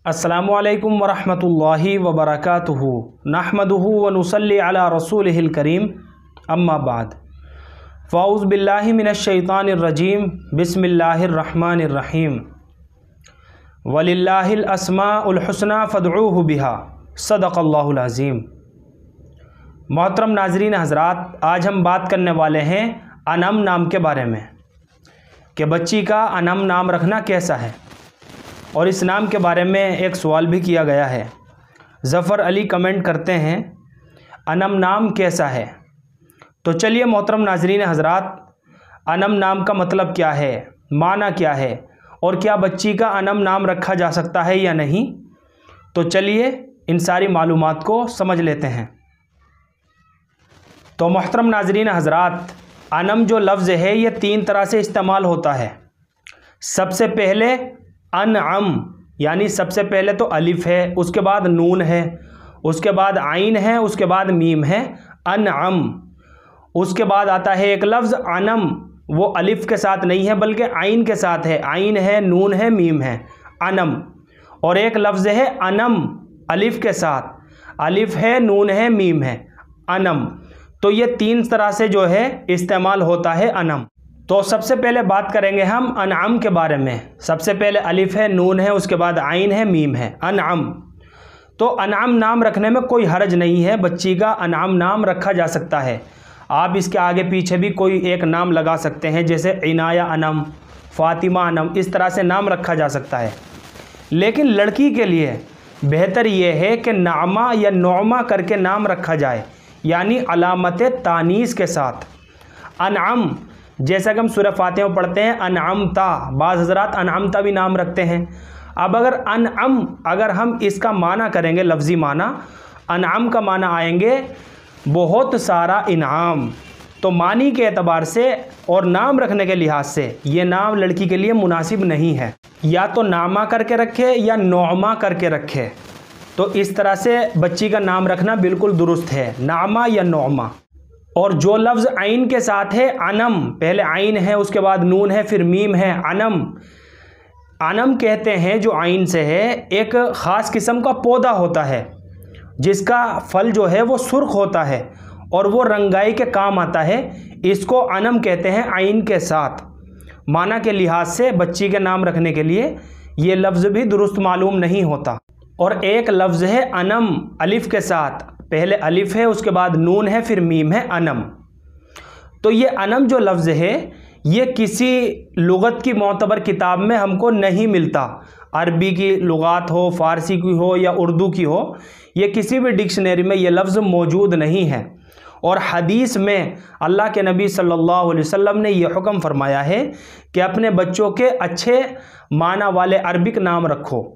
अस्सलामु अलैकुम वरहमतुल्लाहि वबरकातुहू नहमदुहू व नुसल्ली अला रसूलिहिल करीम अम्मा बाद फ़ाउज़ बिल्लाहि मिनश शैतानिर रजीम बिस्मिल्लाहिर रहमानिर रहीम वलिल्लाहिल अस्माउल हुस्ना फ़दऊहु बिहा सदक़ल्लाहुल अज़ीम। मोहतरम नाज़रीन हज़रात, आज हम बात करने वाले हैं अनम नाम के बारे में कि बच्ची का अनम नाम रखना कैसा है, और इस नाम के बारे में एक सवाल भी किया गया है। ज़फ़र अली कमेंट करते हैं अनम नाम कैसा है। तो चलिए मोहतरम नाज़रीन हज़रात, अनम नाम का मतलब क्या है, माना क्या है, और क्या बच्ची का अनम नाम रखा जा सकता है या नहीं। तो चलिए इन सारी मालूमात को समझ लेते हैं। तो मोहतरम नाज़रीन हज़रात, अनम जो लफ्ज़ है ये तीन तरह से इस्तेमाल होता है। सबसे पहले अनअम, यानी सबसे पहले तो अलिफ है, उसके बाद नून है, उसके बाद आइन है, उसके बाद मीम है, अनअम। उसके बाद आता है एक लफ्ज़ अनम, वो अलिफ के साथ नहीं है बल्कि आइन के साथ है, आइन है, नून है, मीम है, अनम। और एक लफ्ज़ है अनम, अलिफ के साथ, अलिफ है, नून है, मीम है, अनम। तो ये तीन तरह से जो है इस्तेमाल होता है अनम। तो सबसे पहले बात करेंगे हम अनअम के बारे में। सबसे पहले अलिफ है, नून है, उसके बाद आइन है, मीम है, अनअम। तो अनअम नाम रखने में कोई हर्ज नहीं है, बच्ची का अनअम नाम रखा जा सकता है। आप इसके आगे पीछे भी कोई एक नाम लगा सकते हैं, जैसे इनाया अनम, फ़ातिमा अनम, इस तरह से नाम रखा जा सकता है। लेकिन लड़की के लिए बेहतर ये है कि नामा या नौमा करके नाम रखा जाए, यानी अलामत तानीस के साथ। अनअम, जैसा कि हम सूरह फातिहा में पढ़ते हैं अनअमता, बाज़ हज़रात अनअमता भी नाम रखते हैं। अब अगर अनअम, अगर हम इसका माना करेंगे, लफ्ज़ी माना, अनअम का माना आएंगे बहुत सारा इनाम। तो मानी के एतबार से और नाम रखने के लिहाज से ये नाम लड़की के लिए मुनासिब नहीं है। या तो नामा करके रखे या नौमा करके रखे। तो इस तरह से बच्ची का नाम रखना बिल्कुल दुरुस्त है, नामा या नौमा। और जो लफ्ज़ आइन के साथ है अनम, पहले आइन है, उसके बाद नून है, फिर मीम है, अनम। अनम कहते हैं जो आइन से है, एक ख़ास किस्म का पौधा होता है जिसका फल जो है वो सुर्ख होता है और वो रंगाई के काम आता है। इसको अनम कहते हैं आइन के साथ। माना के लिहाज से बच्ची के नाम रखने के लिए ये लफ्ज़ भी दुरुस्त मालूम नहीं होता। और एक लफ्ज़ है अनम, अलिफ के साथ, पहले अलिफ है, उसके बाद नून है, फिर मीम है, अनम। तो ये अनम जो लफ्ज़ है ये किसी लुगत की मोतबर किताब में हमको नहीं मिलता। अरबी की लुगात हो, फ़ारसी की हो या उर्दू की हो, ये किसी भी डिक्शनरी में ये लफ्ज़ मौजूद नहीं है। और हदीस में अल्लाह के नबी सल्लल्लाहु अलैहि वसल्लम ने यह हुक्म फरमाया है कि अपने बच्चों के अच्छे माना वाले अरबिक नाम रखो।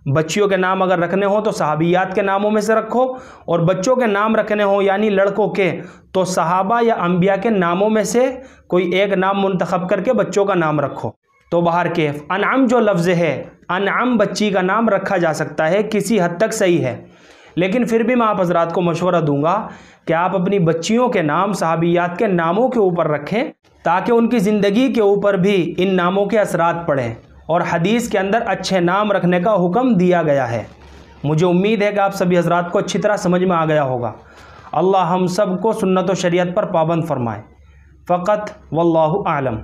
बच्चियों के नाम अगर रखने हो तो सहाबियात के नामों में से रखो, और बच्चों के नाम रखने हो यानी लड़कों के, तो सहाबा या अंबिया के नामों में से कोई एक नाम मुंतखब करके बच्चों का नाम रखो। तो बाहर केफ अनअम जो लफ्ज़ है, अनअम बच्ची का नाम रखा जा सकता है, किसी हद तक सही है। लेकिन फिर भी मैं आप हज़रात को मशवरा दूंगा कि आप अपनी बच्चियों के नाम सहाबियात के नामों के ऊपर रखें, ताकि उनकी ज़िंदगी के ऊपर भी इन नामों के असरात पड़ें। और हदीस के अंदर अच्छे नाम रखने का हुक्म दिया गया है। मुझे उम्मीद है कि आप सभी हज़रात को अच्छी तरह समझ में आ गया होगा। अल्लाह हम सब को सुन्नत व शरीयत पर पाबंद फरमाए। फ़क़त वल्लाहु आलम।